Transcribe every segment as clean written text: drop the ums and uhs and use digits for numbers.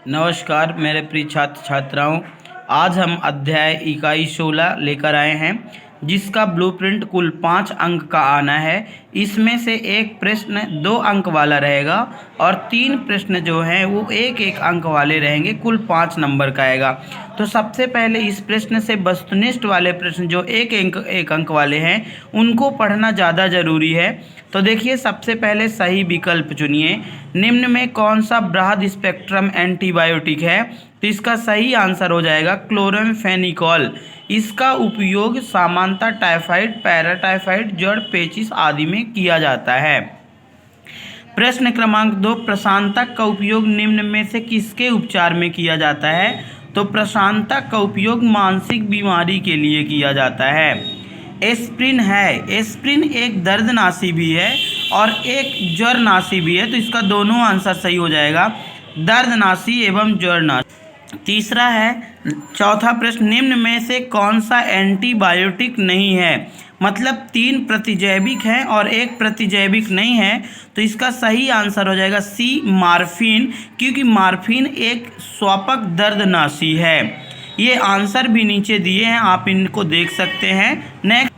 नमस्कार मेरे प्रिय छात्र छात्राओं। आज हम अध्याय इकाई 16 लेकर आए हैं, जिसका ब्लूप्रिंट कुल 5 अंक का आना है। इसमें से एक प्रश्न 2 अंक वाला रहेगा और 3 प्रश्न जो हैं वो 1-1 अंक वाले रहेंगे। कुल 5 नंबर का आएगा। तो सबसे पहले इस प्रश्न से वस्तुनिष्ठ वाले प्रश्न जो 1 अंक वाले हैं उनको पढ़ना ज़्यादा ज़रूरी है। तो देखिए, सबसे पहले सही विकल्प चुनिए। निम्न में कौन सा ब्रॉड स्पेक्ट्रम एंटीबायोटिक है? तो इसका सही आंसर हो जाएगा क्लोरामफेनिकोल। इसका उपयोग सामान्यतः टाइफाइड, पैराटाइफाइड, जड़, पेचिश आदि में किया जाता है। प्रश्न क्रमांक 2, प्रशांतक का उपयोग निम्न में से किसके उपचार में किया जाता है? तो प्रशांतक का उपयोग मानसिक बीमारी के लिए किया जाता है। एस्प्रिन है। एस्प्रिन एक दर्दनाशी भी है और एक ज्वरनाशी भी है, तो इसका दोनों आंसर सही हो जाएगा, दर्दनाशी एवं ज्वरनाशी। तीसरा है, चौथा प्रश्न, निम्न में से कौन सा एंटीबायोटिक नहीं है? मतलब 3 प्रतिजैविक हैं और 1 प्रतिजैविक नहीं है, तो इसका सही आंसर हो जाएगा सी, मार्फिन, क्योंकि मार्फिन एक स्वापक दर्दनाशी है। ये आंसर भी नीचे दिए हैं, आप इनको देख सकते हैं। नेक्स्ट,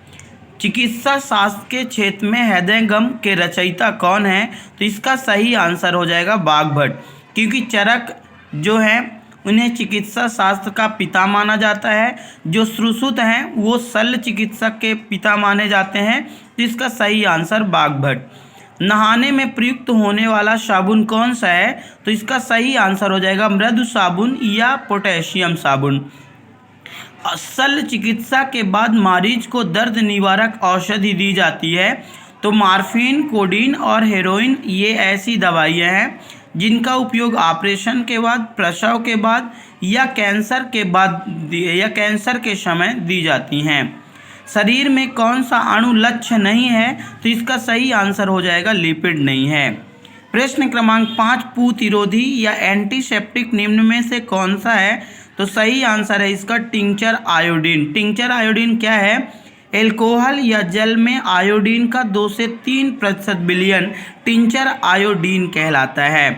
चिकित्सा शास्त्र के क्षेत्र में हृदयंगम के रचयिता कौन है? तो इसका सही आंसर हो जाएगा बागभट्ट, क्योंकि चरक जो है उन्हें चिकित्सा शास्त्र का पिता माना जाता है। जो सुश्रुत हैं वो शल्य चिकित्सक के पिता माने जाते हैं, तो इसका सही आंसर बागभट्ट। नहाने में प्रयुक्त होने वाला साबुन कौन सा है? तो इसका सही आंसर हो जाएगा मृदु साबुन या पोटेशियम साबुन। शल्य चिकित्सा के बाद मरीज को दर्द निवारक औषधि दी जाती है, तो मार्फिन, कोडीन और हेरोइन ये ऐसी दवाइयाँ हैं जिनका उपयोग ऑपरेशन के बाद, प्रसव के बाद या कैंसर के बाद या कैंसर के समय दी जाती हैं। शरीर में कौन सा अणु लक्ष्य नहीं है? तो इसका सही आंसर हो जाएगा लिपिड नहीं है। प्रश्न क्रमांक 5, प्रतिरोधी या एंटीसेप्टिक निम्न में से कौन सा है? तो सही आंसर है इसका टिंचर आयोडीन। टिंचर आयोडीन क्या है? एल्कोहल या जल में आयोडीन का 2 से 3% विलयन टिंचर आयोडीन कहलाता है।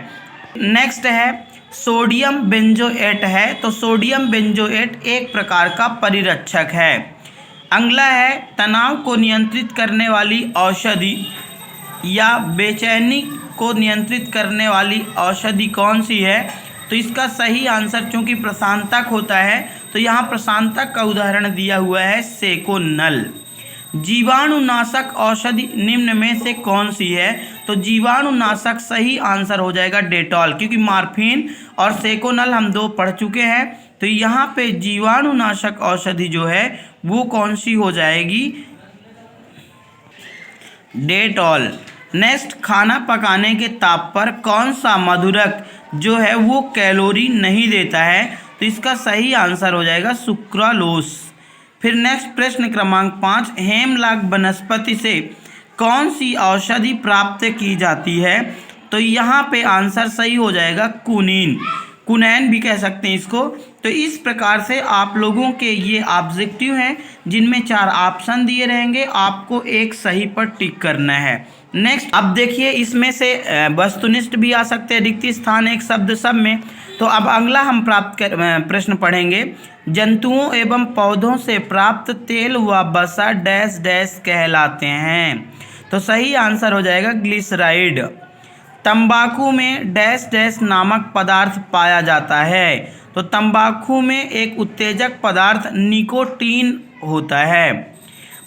नेक्स्ट है, सोडियम बेंजोएट है। तो सोडियम बेंजोएट एक प्रकार का परिरक्षक है। अगला है, तनाव को नियंत्रित करने वाली औषधि या बेचैनी को नियंत्रित करने वाली औषधि कौन सी है? तो इसका सही आंसर, चूंकि प्रशांतक होता है तो यहाँ प्रशांतक का उदाहरण दिया हुआ है सेकोनल। जीवाणुनाशक औषधि निम्न में से कौन सी है? तो जीवाणुनाशक सही आंसर हो जाएगा डेटॉल, क्योंकि मार्फिन और सेकोनल हम 2 पढ़ चुके हैं। तो यहाँ पे जीवाणुनाशक औषधि जो है वो कौन सी हो जाएगी? डेटॉल। नेक्स्ट, खाना पकाने के ताप पर कौन सा मधुरक जो है वो कैलोरी नहीं देता है? तो इसका सही आंसर हो जाएगा सुक्रालोस। फिर नेक्स्ट प्रश्न क्रमांक 5, हेमलाक वनस्पति से कौन सी औषधि प्राप्त की जाती है? तो यहाँ पे आंसर सही हो जाएगा कुनीन, कुनैन भी कह सकते हैं इसको। तो इस प्रकार से आप लोगों के ये ऑब्जेक्टिव हैं, जिनमें 4 ऑप्शन दिए रहेंगे, आपको एक सही पर टिक करना है। नेक्स्ट, अब देखिए, इसमें से वस्तुनिष्ठ भी आ सकते हैं, रिक्त स्थान एक शब्द सब में। तो अब अगला हम प्रश्न पढ़ेंगे, जंतुओं एवं पौधों से प्राप्त तेल व वसा डैश डैश कहलाते हैं। तो सही आंसर हो जाएगा ग्लिसराइड। तंबाकू में डैश डैश नामक पदार्थ पाया जाता है। तो तंबाकू में एक उत्तेजक पदार्थ निकोटीन होता है।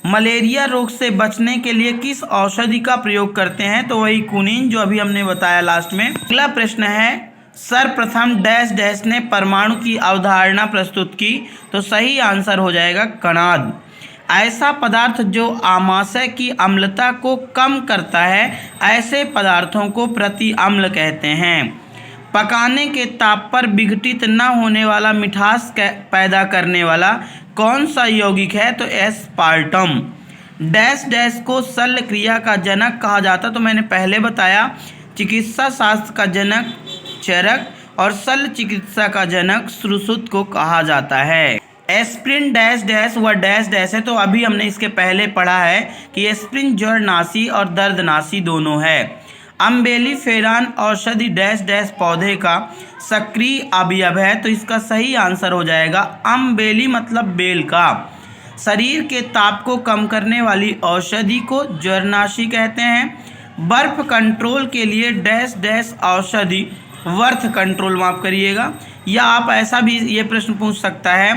मलेरिया रोग से बचने के लिए किस औषधि का प्रयोग करते हैं? तो वही कुनीन, जो अभी हमने बताया लास्ट में। अगला प्रश्न है, सर्वप्रथम डैश डैश ने परमाणु की अवधारणा प्रस्तुत की। तो सही आंसर हो जाएगा कणाद। ऐसा पदार्थ जो आमाशय की अम्लता को कम करता है, ऐसे पदार्थों को प्रतिअम्ल कहते हैं। पकाने के ताप पर विघटित न होने वाला मिठास पैदा करने वाला कौन सा यौगिक है? तो एस्पार्टम। डैश डैश को शल्य क्रिया का जनक कहा जाता, तो मैंने पहले बताया, चिकित्सा शास्त्र का जनक चरक और शल्य चिकित्सा का जनक सुश्रुत को कहा जाता है। एस्प्रिन डैश डैश व डैश डैश है, तो अभी हमने इसके पहले पढ़ा है कि एस्प्रिन ज्वरनाशी और दर्दनाशी दोनों है। अम्बेलिफेरान औषधि डैश डैश पौधे का सक्रिय अवयव है, तो इसका सही आंसर हो जाएगा अम्बेली मतलब बेल का। शरीर के ताप को कम करने वाली औषधि को ज्वरनाशी कहते हैं। बर्फ कंट्रोल के लिए डैश डैश औषधि वर्थ कंट्रोल माफ करिएगा। या आप ऐसा भी ये प्रश्न पूछ सकता है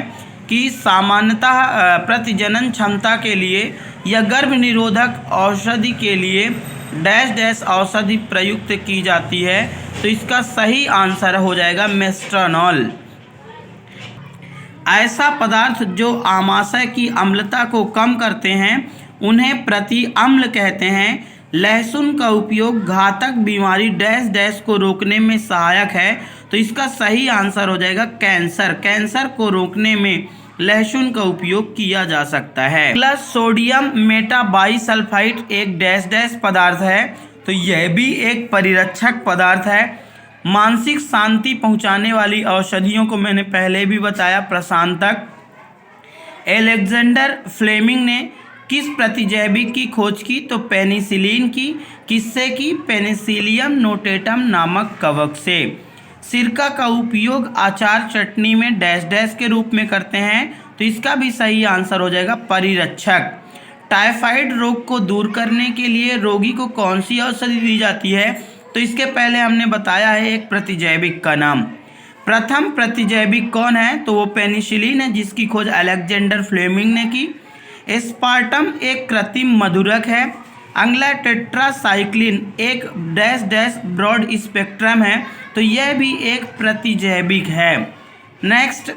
कि सामान्यतः प्रतिजनन क्षमता के लिए या गर्भ निरोधक औषधि के लिए डैश डैश औषधि प्रयुक्त की जाती है, तो इसका सही आंसर हो जाएगा मेस्ट्रानॉल। ऐसा पदार्थ जो आमाशय की अम्लता को कम करते हैं उन्हें प्रति अम्ल कहते हैं। लहसुन का उपयोग घातक बीमारी डैश डैश को रोकने में सहायक है, तो इसका सही आंसर हो जाएगा कैंसर। कैंसर को रोकने में लहसुन का उपयोग किया जा सकता है। प्लस सोडियम मेटाबाइसल्फाइड एक डैश डैश पदार्थ है, तो यह भी एक परिरक्षक पदार्थ है। मानसिक शांति पहुंचाने वाली औषधियों को मैंने पहले भी बताया प्रशांतक। एलेक्जेंडर फ्लेमिंग ने किस प्रतिजैविक की खोज की, तो पेनिसिलिन की। किससे की? पेनिसिलियम नोटेटम नामक कवक से। सिरका का उपयोग अचार चटनी में डैश डैश के रूप में करते हैं, तो इसका भी सही आंसर हो जाएगा परिरक्षक। टाइफाइड रोग को दूर करने के लिए रोगी को कौन सी औषधि दी जाती है, तो इसके पहले हमने बताया है एक प्रतिजैविक का नाम। प्रथम प्रतिजैविक कौन है, तो वो पेनिसिलिन है जिसकी खोज अलेक्जेंडर फ्लेमिंग ने की। एस्पार्टम एक कृत्रिम मधुरक है। अगला टेट्रासाइक्लिन एक डैश डैश ब्रॉड स्पेक्ट्रम है, तो यह भी एक प्रतिजैविक है। नेक्स्ट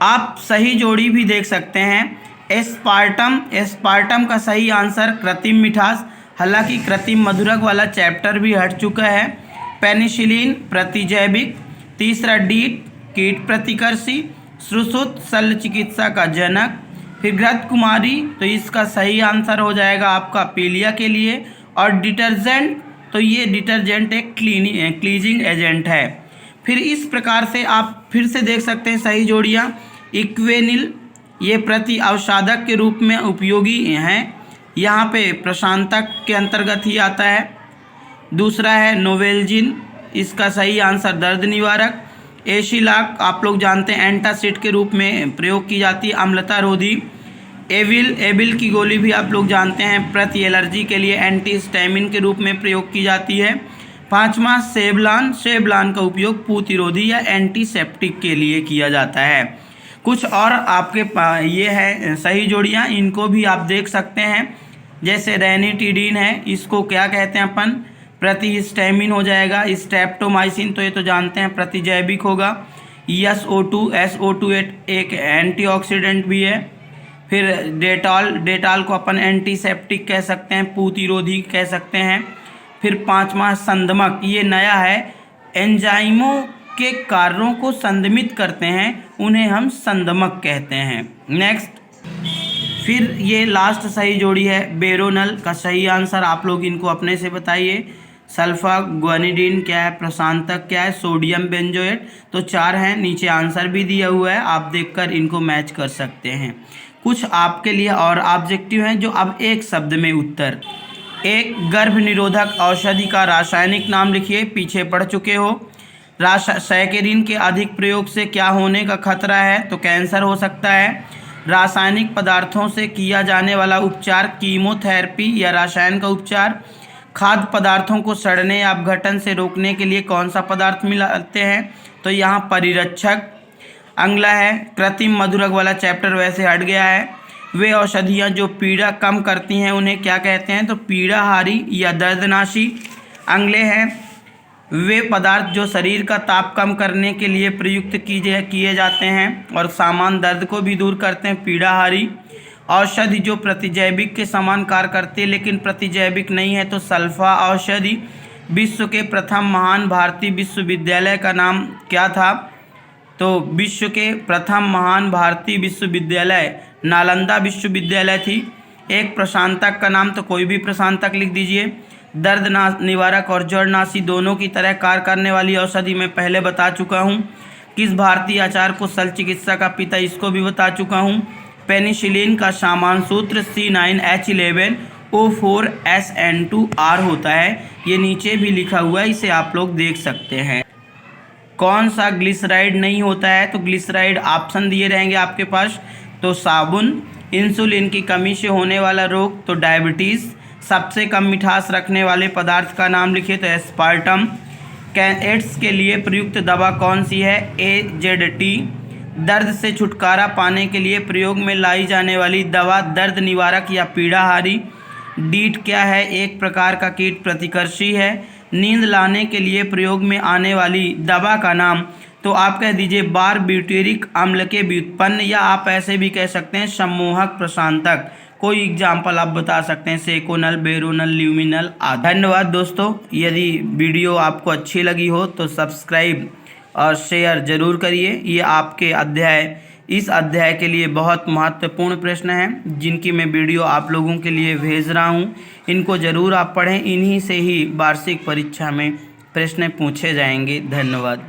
आप सही जोड़ी भी देख सकते हैं एस्पार्टम। एस्पार्टम का सही आंसर कृत्रिम मिठास, हालांकि कृत्रिम मधुरक वाला चैप्टर भी हट चुका है। पेनिसिलिन प्रतिजैविक। तीसरा डीट कीट प्रतिकर्षी। सुश्रुत शल्य चिकित्सा का जनक। फिर घृत कुमारी, तो इसका सही आंसर हो जाएगा आपका पीलिया के लिए। और डिटर्जेंट, तो ये डिटर्जेंट एक क्लीजिंग एजेंट है। फिर इस प्रकार से आप फिर से देख सकते हैं सही जोड़ियाँ। इक्वेनिल ये प्रति अवसाधक के रूप में उपयोगी हैं, यहाँ पे प्रशांतक के अंतर्गत ही आता है। दूसरा है नोवेल्जिन, इसका सही आंसर दर्द निवारक। एशिलाक आप लोग जानते हैं एंटासिड के रूप में प्रयोग की जाती है, अम्लता रोधी। एबिल की गोली भी आप लोग जानते हैं प्रति एलर्जी के लिए एंटीहिस्टामिन के रूप में प्रयोग की जाती है। पांचवा सेवलान का उपयोग प्रतिरोधी या एंटीसेप्टिक के लिए किया जाता है। कुछ और आपके ये है सही जोड़ियाँ, इनको भी आप देख सकते हैं। जैसे रेनिटिडीन है, इसको क्या कहते हैं अपन, प्रतिहिस्टामिन हो जाएगा। स्ट्रेप्टोमाइसिन तो ये तो जानते हैं प्रतिजैविक होगा। SO2 एक एंटीऑक्सीडेंट भी है। फिर डेटॉल को अपन एंटीसेप्टिक कह सकते हैं, प्रतिरोधी कह सकते हैं। फिर पांचवा संदमक, ये नया है, एंजाइमों के कार्यों को संदमित करते हैं, उन्हें हम संदमक कहते हैं। नेक्स्ट फिर ये लास्ट सही जोड़ी है बेरोनल का सही आंसर आप लोग इनको अपने से बताइए। सल्फा ग्वानिडीन क्या है, प्रशांतक क्या है, सोडियम बेंजोएट, तो 4 हैं। नीचे आंसर भी दिया हुआ है, आप देखकर इनको मैच कर सकते हैं। कुछ आपके लिए और ऑब्जेक्टिव हैं जो अब एक शब्द में उत्तर। एक गर्भ निरोधक औषधि का रासायनिक नाम लिखिए, पीछे पढ़ चुके हो। सैकेरिन के अधिक प्रयोग से क्या होने का खतरा है, तो कैंसर हो सकता है। रासायनिक पदार्थों से किया जाने वाला उपचार कीमोथेरेपी या रसायन का उपचार। खाद्य पदार्थों को सड़ने या अपघटन से रोकने के लिए कौन सा पदार्थ मिलाते हैं, तो यहाँ परिरक्षक। अगला है कृत्रिम मधुरक वाला चैप्टर वैसे हट गया है। वे औषधियाँ जो पीड़ा कम करती हैं उन्हें क्या कहते हैं, तो पीड़ाहारी या दर्दनाशी। अगले हैं वे पदार्थ जो शरीर का ताप कम करने के लिए प्रयुक्त किए जाते हैं और सामान्य दर्द को भी दूर करते हैं, पीड़ाहारी। औषधि जो प्रतिजैविक के समान कार्य करती है लेकिन प्रतिजैविक नहीं है, तो सल्फा औषधि। विश्व के प्रथम महान भारतीय विश्वविद्यालय का नाम क्या था, तो विश्व के प्रथम महान भारतीय विश्वविद्यालय नालंदा विश्वविद्यालय थी। एक प्रशांतक का नाम, तो कोई भी प्रशांतक लिख दीजिए। दर्द निवारक और जड़नाशी दोनों की तरह कार्य करने वाली औषधि मैं पहले बता चुका हूँ। किस भारतीय आचार्य को शल्य चिकित्सा का पिता, इसको भी बता चुका हूँ। पेनिसिलिन का सामान्य सूत्र C9H11O4SN2R होता है। ये नीचे भी लिखा हुआ है, इसे आप लोग देख सकते हैं। कौन सा ग्लिसराइड नहीं होता है? तो ग्लिसराइड ऑप्शन दिए रहेंगे आपके पास, तो साबुन, इंसुलिन की कमी से होने वाला रोग तो डायबिटीज़, सबसे कम मिठास रखने वाले पदार्थ का नाम लिखिए तो एस्पार्टम, एड्स के लिए प्रयुक्त दवा कौन सी है? AZT, दर्द से छुटकारा पाने के लिए प्रयोग में लाई जाने वाली दवा दर्द निवारक या पीड़ाहारी। डीट क्या है? एक प्रकार का कीट प्रतिकर्षी है। नींद लाने के लिए प्रयोग में आने वाली दवा का नाम तो आप कह दीजिए बारबिटूरिक अम्ल के व्युत्पन्न, या आप ऐसे भी कह सकते हैं सम्मोहक प्रशांतक। कोई एग्जाम्पल आप बता सकते हैं, सेकोनल, बेरोनल, ल्यूमिनल आदि। धन्यवाद दोस्तों। यदि वीडियो आपको अच्छी लगी हो तो सब्सक्राइब और शेयर जरूर करिए। ये आपके इस अध्याय के लिए बहुत महत्वपूर्ण प्रश्न हैं जिनकी मैं वीडियो आप लोगों के लिए भेज रहा हूँ। इनको ज़रूर आप पढ़ें, इन्हीं से ही वार्षिक परीक्षा में प्रश्न पूछे जाएंगे। धन्यवाद।